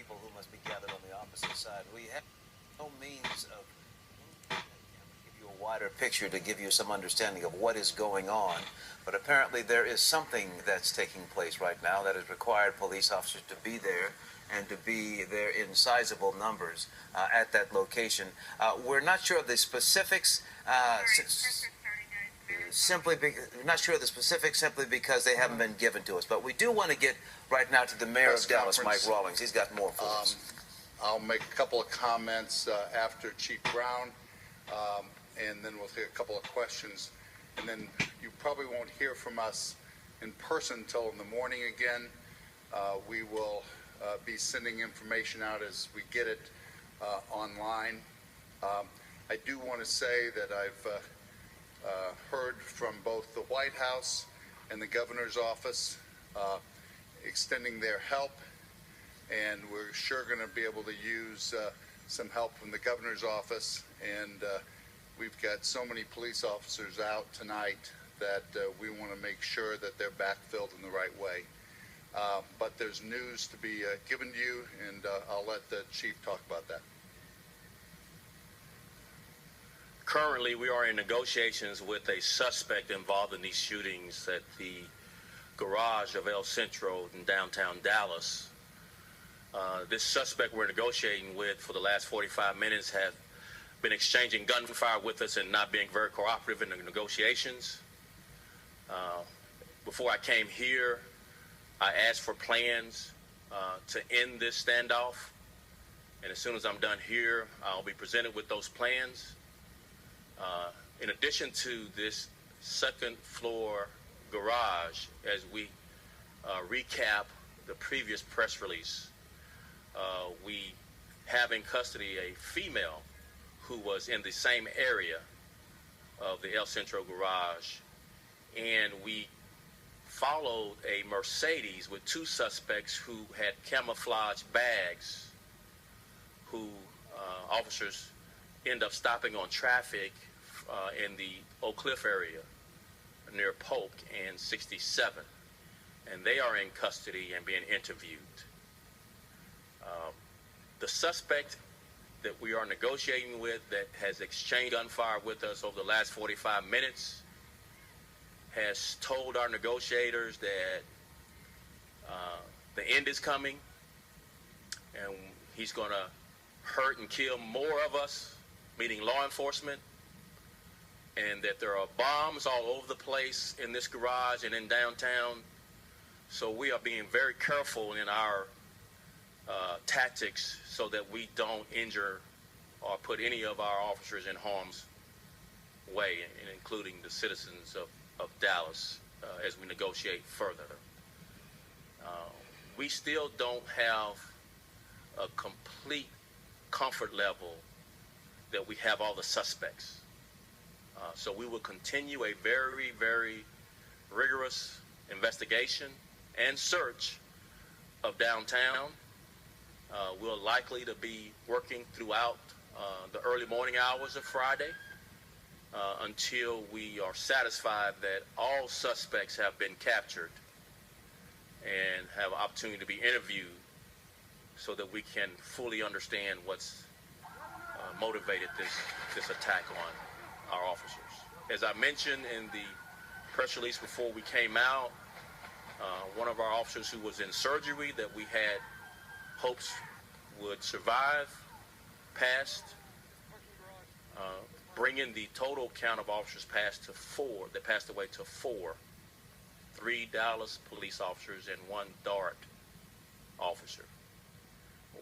people who must be gathered on the opposite side. We have no means of give you a wider picture to give you some understanding of what is going on, but apparently there is something that's taking place right now that has required police officers to be there and to be there in sizable numbers at that location. We're not sure of the specifics. Not sure of the specifics simply because they haven't been given to us. But we do want to get right now to the mayor of Dallas, Mike Rawlings. He's got more for us. I'll make a couple of comments after Chief Brown, and then we'll take a couple of questions. And then you probably won't hear from us in person until in the morning again. We will be sending information out as we get it online. I do want to say that I've heard from both the White House and the governor's office extending their help, and we're sure going to be able to use some help from the governor's office. And we've got so many police officers out tonight that we want to make sure that they're backfilled in the right way. But there's news to be given to you, and I'll let the chief talk about that. Currently, we are in negotiations with a suspect involved in these shootings at the garage of El Centro in downtown Dallas. This suspect we're negotiating with for the last 45 minutes has been exchanging gunfire with us and not being very cooperative in the negotiations. Before I came here, I asked for plans to end this standoff, and as soon as I'm done here, I'll be presented with those plans. In addition to this second floor garage, as we recap the previous press release, we have in custody a female who was in the same area of the El Centro garage, and we followed a Mercedes with two suspects who had camouflage bags, who officers end up stopping on traffic in the Oak Cliff area near Polk and 67, and they are in custody and being interviewed. The suspect that we are negotiating with that has exchanged gunfire with us over the last 45 minutes has told our negotiators that the end is coming, and he's going to hurt and kill more of us, meaning law enforcement, and that there are bombs all over the place in this garage and in downtown. So we are being very careful in our tactics so that we don't injure or put any of our officers in harm's way, including the citizens of Dallas, as we negotiate further. We still don't have a complete comfort level that we have all the suspects. So we will continue a very, very rigorous investigation and search of downtown. We're likely to be working throughout the early morning hours of Friday until we are satisfied that all suspects have been captured and have an opportunity to be interviewed so that we can fully understand what's motivated this attack on our officers. As I mentioned in the press release before we came out, one of our officers who was in surgery that we had hopes would survive passed, bringing the total count of officers passed away to 4. 3 Dallas police officers and 1 Dart officer.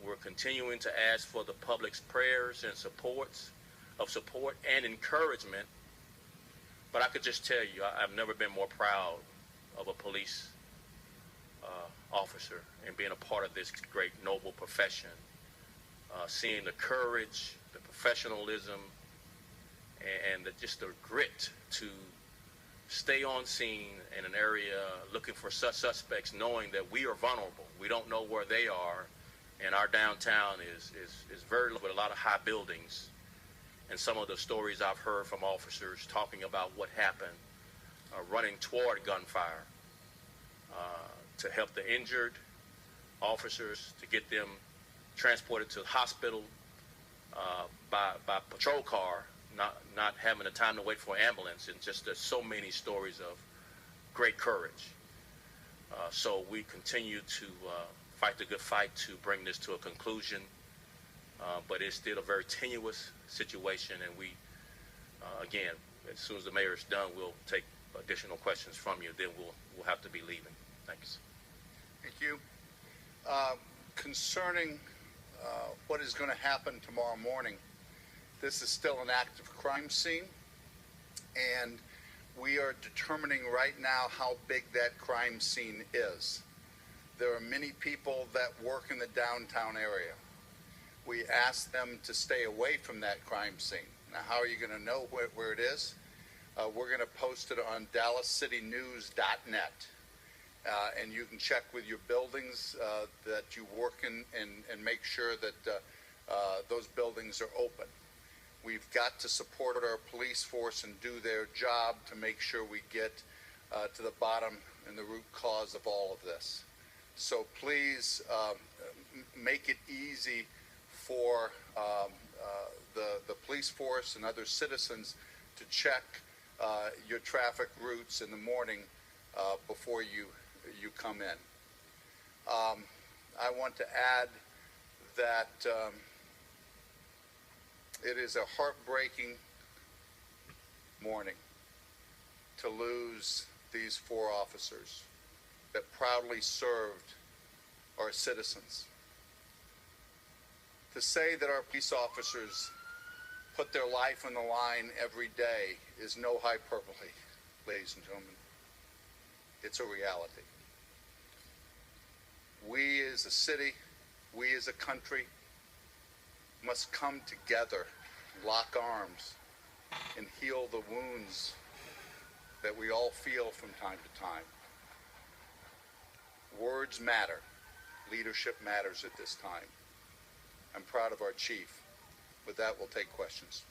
We're continuing to ask for the public's prayers and support and encouragement. But I could just tell you, I've never been more proud of a police officer and being a part of this great noble profession. Seeing the courage, the professionalism, and just the grit to stay on scene in an area looking for such suspects, knowing that we are vulnerable. We don't know where they are, and our downtown is very with a lot of high buildings. And some of the stories I've heard from officers talking about what happened, running toward gunfire to help the injured officers, to get them transported to the hospital by patrol car, not having the time to wait for an ambulance, and just there's so many stories of great courage. So we continue to fight the good fight to bring this to a conclusion, but it's still a very tenuous situation, and we, again, as soon as the mayor is done, we'll take additional questions from you. Then we'll have to be leaving. Thanks. Thank you. Concerning what is going to happen tomorrow morning, this is still an active crime scene, and we are determining right now how big that crime scene is. There are many people that work in the downtown area. We ask them to stay away from that crime scene. Now, how are you going to know where it is? We're going to post it on DallasCityNews.net. And you can check with your buildings that you work in and make sure that those buildings are open. We've got to support our police force and do their job to make sure we get to the bottom and the root cause of all of this. So please make it easy for the police force and other citizens to check your traffic routes in the morning before you come in. I want to add that it is a heartbreaking morning to lose these 4 officers that proudly served our citizens. To say that our police officers put their life on the line every day is no hyperbole, ladies and gentlemen. It's a reality. We as a city, we as a country, must come together, lock arms, and heal the wounds that we all feel from time to time. Words matter. Leadership matters at this time. I'm proud of our chief. With that, we'll take questions.